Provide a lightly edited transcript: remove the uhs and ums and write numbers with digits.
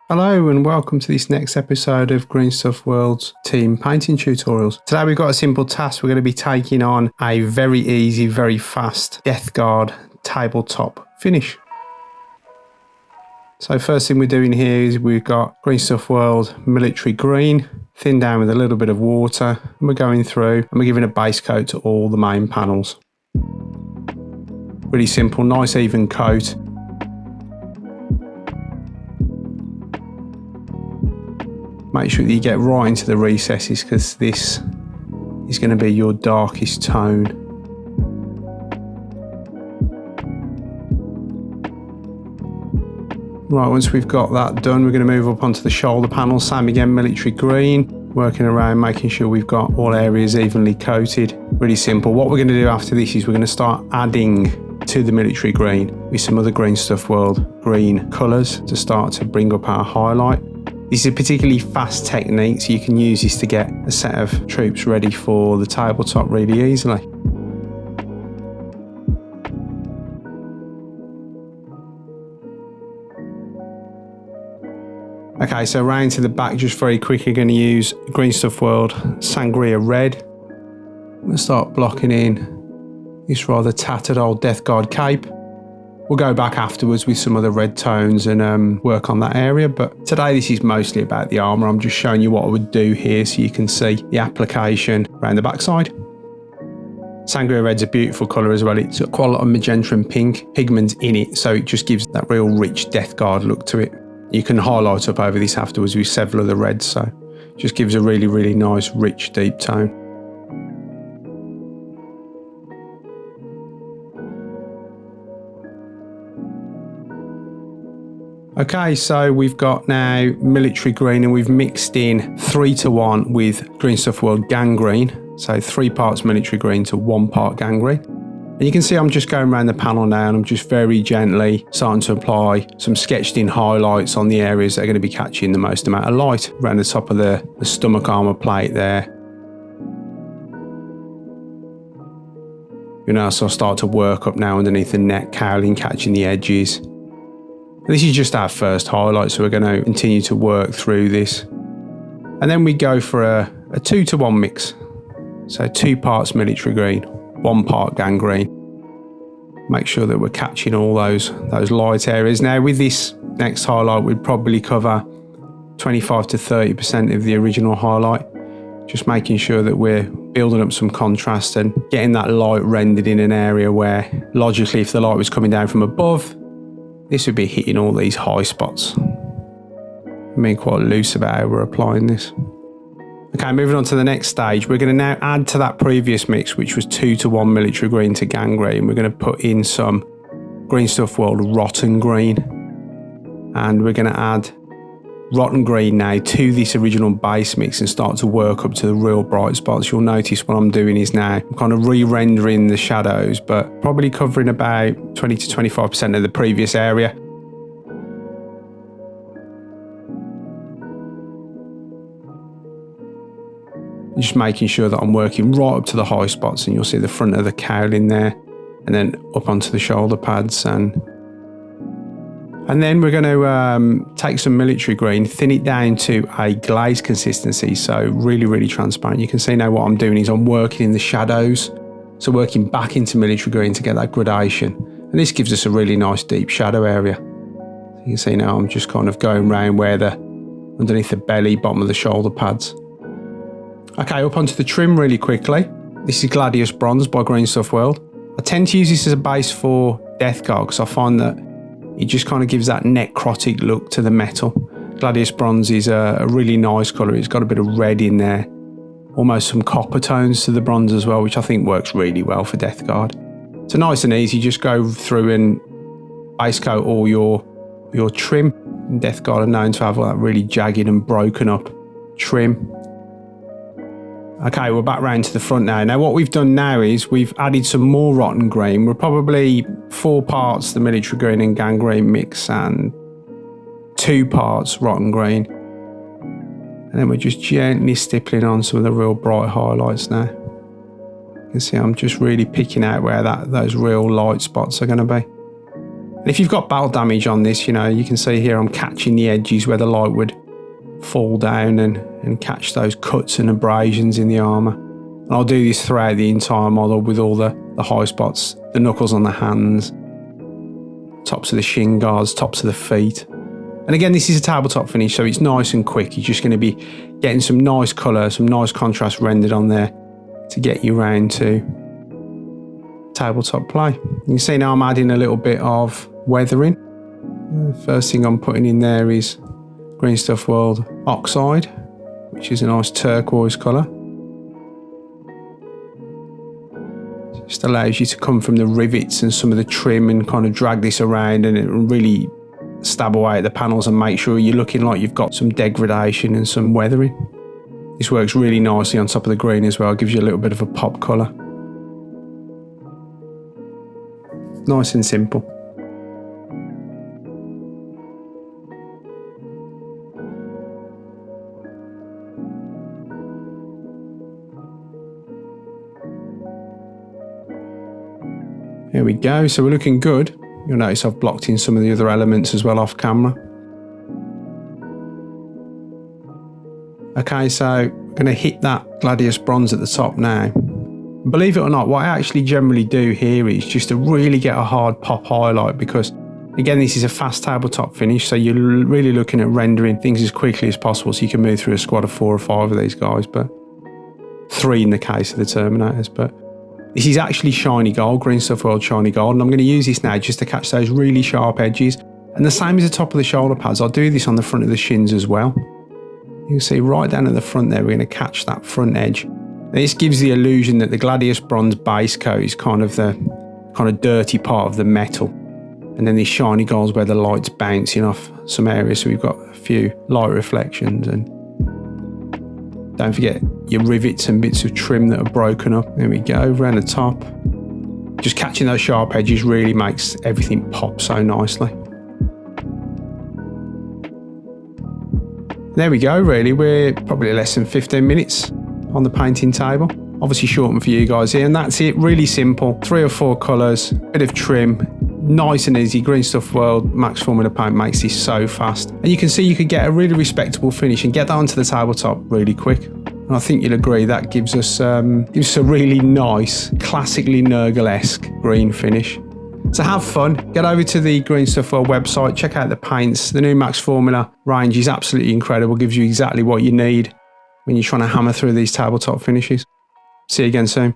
Hello and welcome to this next episode of GreenStuffWorld's team painting tutorials. Today we've got a simple task. We're going to be taking on a very easy, very fast Death Guard tabletop finish. So first thing we're doing here is we've got GreenStuffWorld Military Green, thinned down with a little bit of water, and we're going through and we're giving a base coat to all the main panels. Really simple, nice even coat. Make sure that you get right into the recesses because this is going to be your darkest tone. Right, once we've got that done, we're going to move up onto the shoulder panel. Same again, military green, working around, making sure we've got all areas evenly coated. Really simple. What we're going to do after this is we're going to start adding to the military green with some other GreenStuffWorld green colours to start to bring up our highlight. This is a particularly fast technique, so you can use this to get a set of troops ready for the tabletop really easily. Okay, so round to the back, just very quickly, going to use GreenStuffWorld Sangria Red. I'm going to start blocking in this rather tattered old Death Guard cape. We'll go back afterwards with some other red tones and work on that area, but today this is mostly about the armour. I'm just showing you what I would do here so you can see the application around the backside. Sangria Red's a beautiful colour as well. It's got quite a lot of magenta and pink pigments in it, so it just gives that real rich Death Guard look to it. You can highlight up over this afterwards with several of the reds, so it just gives a really, really nice, rich, deep tone. Okay, so we've got now military green and we've mixed in 3:1 with GreenStuffWorld Gangrene. So 3 parts military green to 1 part gangrene. And you can see I'm just going around the panel now and I'm just very gently starting to apply some sketched in highlights on the areas that are going to be catching the most amount of light. Around the top of the stomach armour plate there. You know, so I'll start to work up now underneath the neck cowling, catching the edges. This is just our first highlight, so we're going to continue to work through this. And then we go for a 2:1 mix. So 2 parts military green, 1 part gangrene. Make sure that we're catching all those light areas. Now with this next highlight, we'd probably cover 25 to 30% of the original highlight. Just making sure that we're building up some contrast and getting that light rendered in an area where logically if the light was coming down from above, this would be hitting all these high spots. I'm being quite loose about how we're applying this. Okay, moving on to the next stage, we're going to now add to that previous mix, which was 2:1 military green to gangrene. We're going to put in some GreenStuffWorld Rotten Green. And we're going to add Rotten Green now to this original base mix and start to work up to the real bright spots. You'll notice what I'm doing is now I'm kind of re-rendering the shadows, but probably covering about 20 to 25% of the previous area. Just making sure that I'm working right up to the high spots, and you'll see the front of the cowling there, and then up onto the shoulder pads, and then we're going to take some military green, thin it down to a glaze consistency, so really, really transparent. You can see now what I'm doing is I'm working in the shadows, so working back into military green to get that gradation. And this gives us a really nice deep shadow area. So you can see now I'm just kind of going around where underneath the belly, bottom of the shoulder pads. Okay, up onto the trim really quickly. This is Gladius Bronze by GreenStuffWorld. I tend to use this as a base for Death Guard because I find that it just kind of gives that necrotic look to the metal. Gladius Bronze is a really nice colour. It's got a bit of red in there, almost some copper tones to the bronze as well, which I think works really well for Death Guard. So nice and easy, just go through and base coat all your trim. Death Guard are known to have all that really jagged and broken up trim. Okay, we're back round to the front now. Now what we've done now is we've added some more Rotten Green. We're probably 4 parts the military green and gangrene mix and 2 parts Rotten Green. And then we're just gently stippling on some of the real bright highlights now. You can see I'm just really picking out where those real light spots are going to be. And if you've got battle damage on this, you know, you can see here I'm catching the edges where the light would fall down and catch those cuts and abrasions in the armour. And I'll do this throughout the entire model with all the high spots, the knuckles on the hands, tops of the shin guards, tops of the feet. And again, this is a tabletop finish, so it's nice and quick. You're just going to be getting some nice colour, some nice contrast rendered on there to get you round to tabletop play. You can see now I'm adding a little bit of weathering. The first thing I'm putting in there is GreenStuffWorld Oxide, which is a nice turquoise colour. Just allows you to come from the rivets and some of the trim and kind of drag this around, and it really stab away at the panels and make sure you're looking like you've got some degradation and some weathering. This works really nicely on top of the green as well, gives you a little bit of a pop colour. Nice and simple. Here we go, so we're looking good. You'll notice I've blocked in some of the other elements as well off camera. Okay, so I'm going to hit that Gladius bronze at the top now. Believe it or not, what I actually generally do here is just to really get a hard pop highlight, because again, this is a fast tabletop finish, so you're really looking at rendering things as quickly as possible, so you can move through a squad of 4 or 5 of these guys, but 3 in the case of the Terminators. But this is actually shiny gold, GreenStuffWorld shiny gold, and I'm going to use this now just to catch those really sharp edges. And the same as the top of the shoulder pads, I'll do this on the front of the shins as well. You can see right down at the front there, we're going to catch that front edge. And this gives the illusion that the Gladius bronze base coat is kind of the dirty part of the metal. And then these shiny golds where the light's bouncing off some areas, so we've got a few light reflections. And don't forget your rivets and bits of trim that are broken up. There we go, around the top. Just catching those sharp edges really makes everything pop so nicely. There we go, really. We're probably less than 15 minutes on the painting table. Obviously shortened for you guys here, and that's it. Really simple. 3 or 4 colours, bit of trim, nice and easy. GreenStuffWorld Max Formula Paint makes this so fast. And you can see you could get a really respectable finish and get that onto the tabletop really quick. And I think you'll agree that gives us a really nice, classically Nurgle-esque green finish. So have fun, get over to the GreenStuffWorld website, check out the paints. The new Max Formula range is absolutely incredible, gives you exactly what you need when you're trying to hammer through these tabletop finishes. See you again soon.